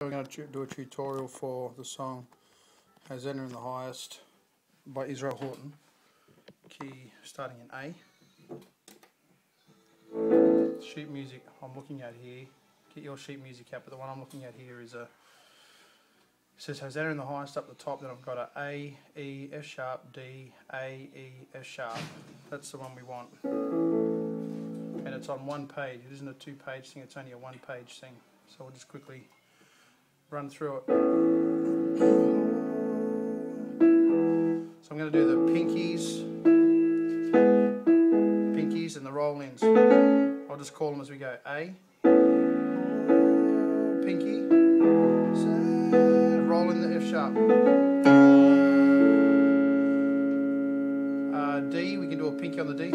We're going to do a tutorial for the song Hosanna in the Highest by Israel Houghton. Key starting in A. Sheet music I'm looking at here. Get your sheet music out, but the one I'm looking at here is it says Hosanna in the Highest up the top, then I've got A, E, F sharp, D, A, E, F sharp. That's the one we want. And it's on one page. It isn't a two-page thing, it's only a one-page thing. So we'll just quickly run through it. So I'm going to do the pinkies and the roll-ins. I'll just call them as we go. A, pinky, roll in the F sharp. D, we can do a pinky on the D.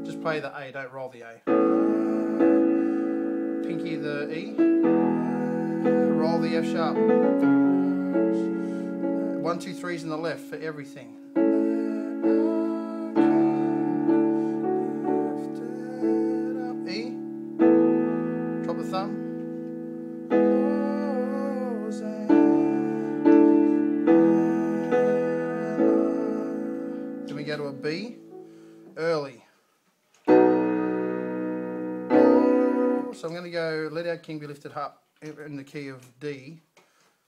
Just play the A, don't roll the A. Pinky the E, roll the F sharp. 1, 2, 3's in the left for everything. E, drop the thumb. Then we go to a B, early. So I'm going to go, let our King be lifted up in the key of D,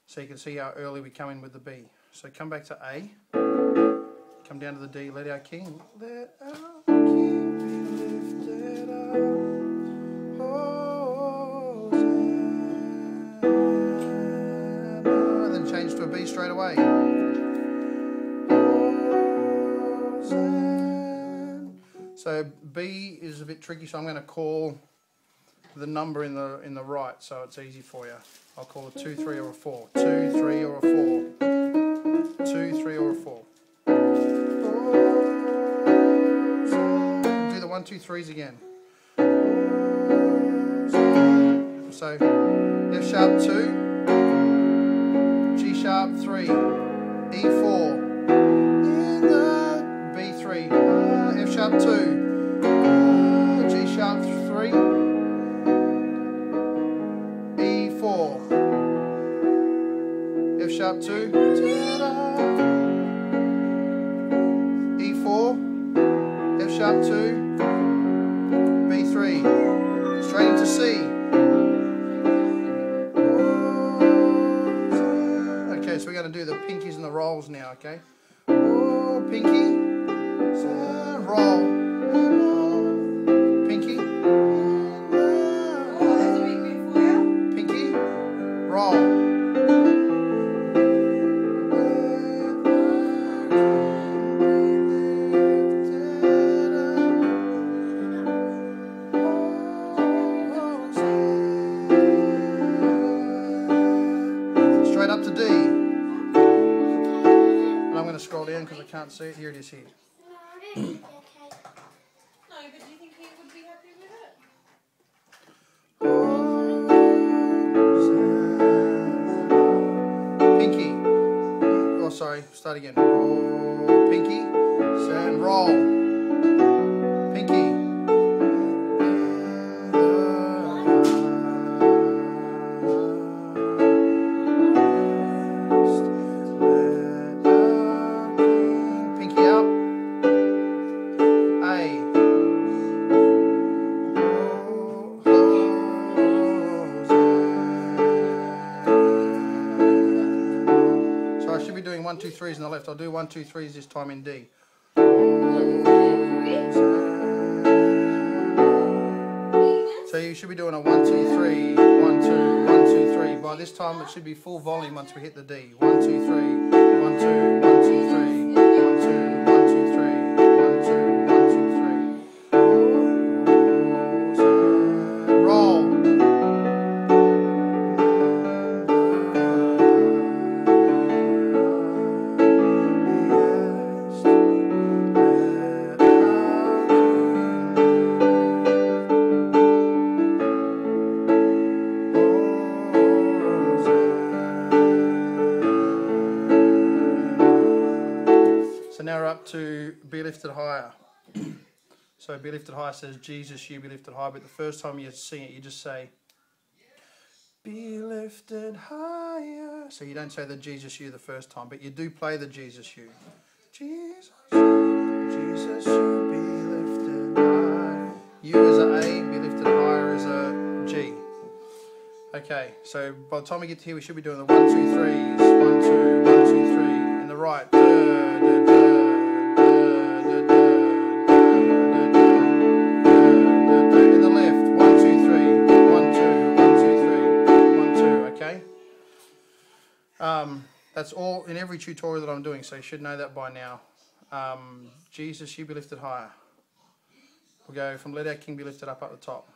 so you can see how early we come in with the B. So come back to A, come down to the D, let our King, let our King be lifted up, Hosanna, and then change to a B straight away. So B is a bit tricky, so I'm going to call the number in the right, so it's easy for you. I'll call it 2, 3, or a 4. 2, 3, or a 4. 2, 3, or a 4. Do the 1, 2, 3's again. So F sharp 2, G sharp 3, E 4, B 3, F sharp 2, G sharp 3. F sharp 2, E4, F sharp 2, B3, straight into C. Okay, so we're going to do the pinkies and the rolls now, okay? Oh, pinky, roll, pinky, pinky, roll. Up to D, and I'm going to scroll down because I can't see it. Here it is here. No, but do you think he would be happy with it? Pinky. Oh, sorry. Start again. Pinky. And roll. Pinky. Doing 1, 2, 3's on the left. I'll do 1, 2, 3's this time in D. So you should be doing a 1, 2, 3, 1, 2, 1, 2, 3. By this time it should be full volume once we hit the D. 1, 2, 3, 1, 2, 1, 2, 3, 1, 2, 1, 2, 3, 1, 2, 1, 2, 3. Roll. So now we're up to Be Lifted Higher. So So be lifted high says, Jesus, you be lifted high. But the first time you sing it, you just say, be lifted higher. So you don't say the Jesus, you the first time, but you do play the Jesus, you. Jesus, Jesus, you be lifted high. You as a A, be lifted higher as a G. Okay, so by the time we get to here, we should be doing the 1, 2, 3s. 1, 2, 1, 2, 3. In the right. In the left. 1, 2, 3. 1, 2, 1, 2, 3. 1, 2. Okay. That's all in every tutorial that I'm doing, so you should know that by now. Jesus, you be lifted higher. We'll go from Let Our King Be Lifted Up at the top.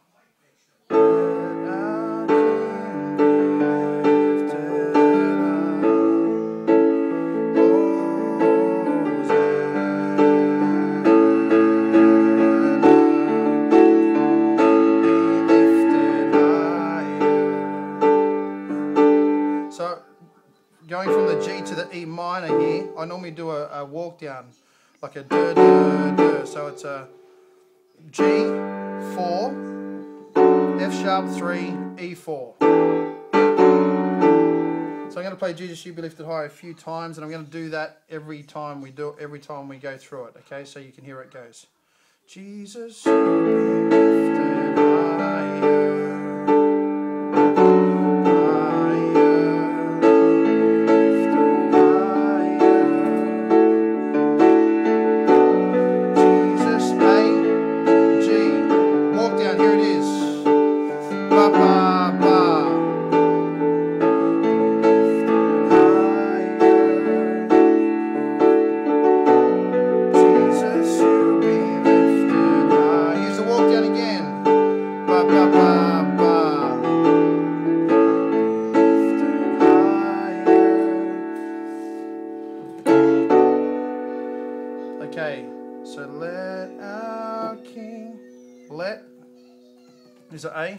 So, going from the G to the E minor here, I normally do a walk down, like a duh, duh, duh. So it's a G, 4, F sharp 3, E4. So I'm going to play Jesus, you be lifted high a few times, and I'm going to do that every time we go through it. Okay, so you can hear it goes. Jesus, you be lifted higher. Okay, so let our King, let is it A?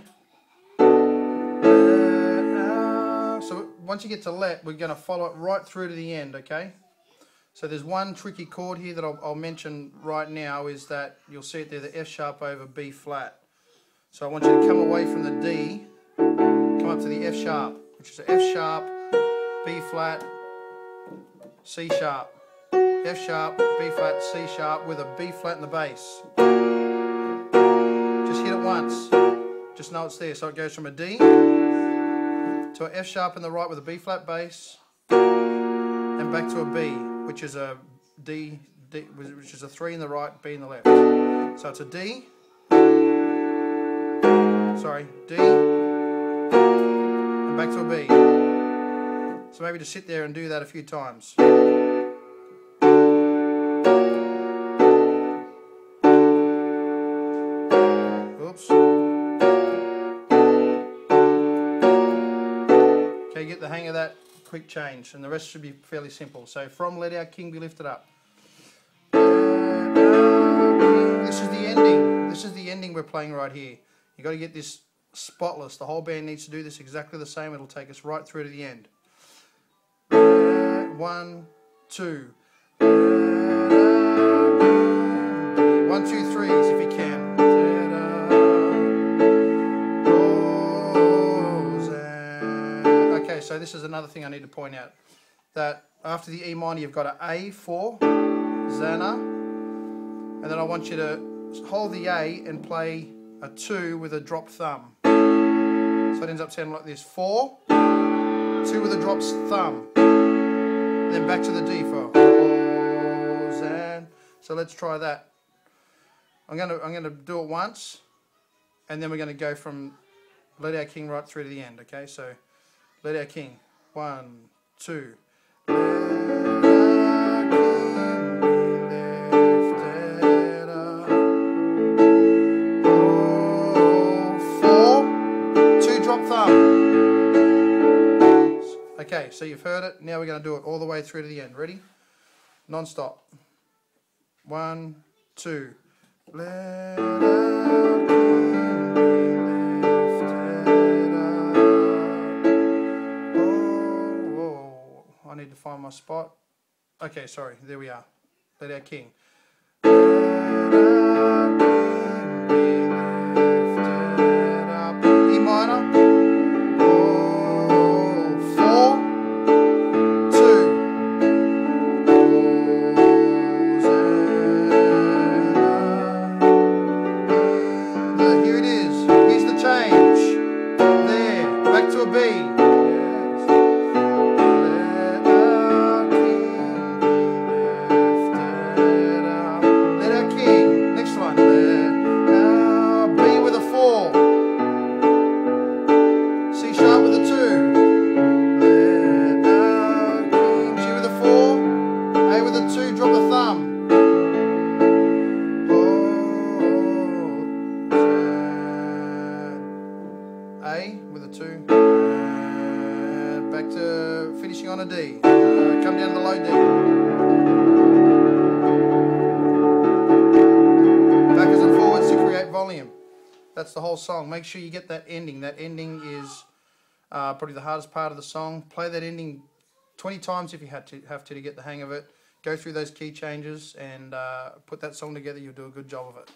So once you get to let, we're going to follow it right through to the end, okay? So there's one tricky chord here that I'll mention right now, is that you'll see it there, the F sharp over B flat. So I want you to come away from the D, come up to the F sharp, which is a F sharp, B flat, C sharp. F sharp, B flat, C sharp with a B flat in the bass. Just hit it once. Just know it's there. So it goes from a D to an F sharp in the right with a B flat bass, and back to a B, which is a D, which is a 3 in the right, B in the left. So it's a D, D, and back to a B. So maybe just sit there and do that a few times. Okay, get the hang of that quick change, and the rest should be fairly simple. So from Let Our King Be Lifted Up. This is the ending. This is the ending we're playing right here. You've got to get this spotless. The whole band needs to do this exactly the same. It'll take us right through to the end. 1, 2. 1, 2, 3s if you can. Okay, so this is another thing I need to point out. That after the E minor, you've got an A4, Hosanna, and then I want you to hold the A and play a 2 with a dropped thumb. So it ends up sounding like this: 4, 2 with a dropped thumb, then back to the D for Hosanna. So let's try that. I'm gonna do it once, and then we're gonna go from Let Our King right through to the end. Okay, so Let Our King. 1, 2. Let our King be lifted up. Oh, 4, 2 drop thumb. Okay, so you've heard it. Now we're going to do it all the way through to the end. Ready? Non-stop. 1, 2. Let our King be lifted up. Oh, I need to find my spot. Okay, sorry. There we are. Let Our King. Let our King a B. Yes. Let our King. Next one. Let our B with a 4. C sharp with a 2. Let our King. G with a 4. A with a 2. Drop the thumb. A with a 2, back to finishing on a D, come down to the low D, backwards and forwards to create volume. That's the whole song. Make sure you get that ending. That ending is probably the hardest part of the song. Play that ending 20 times if you have to get the hang of it. Go through those key changes and put that song together. You'll do a good job of it.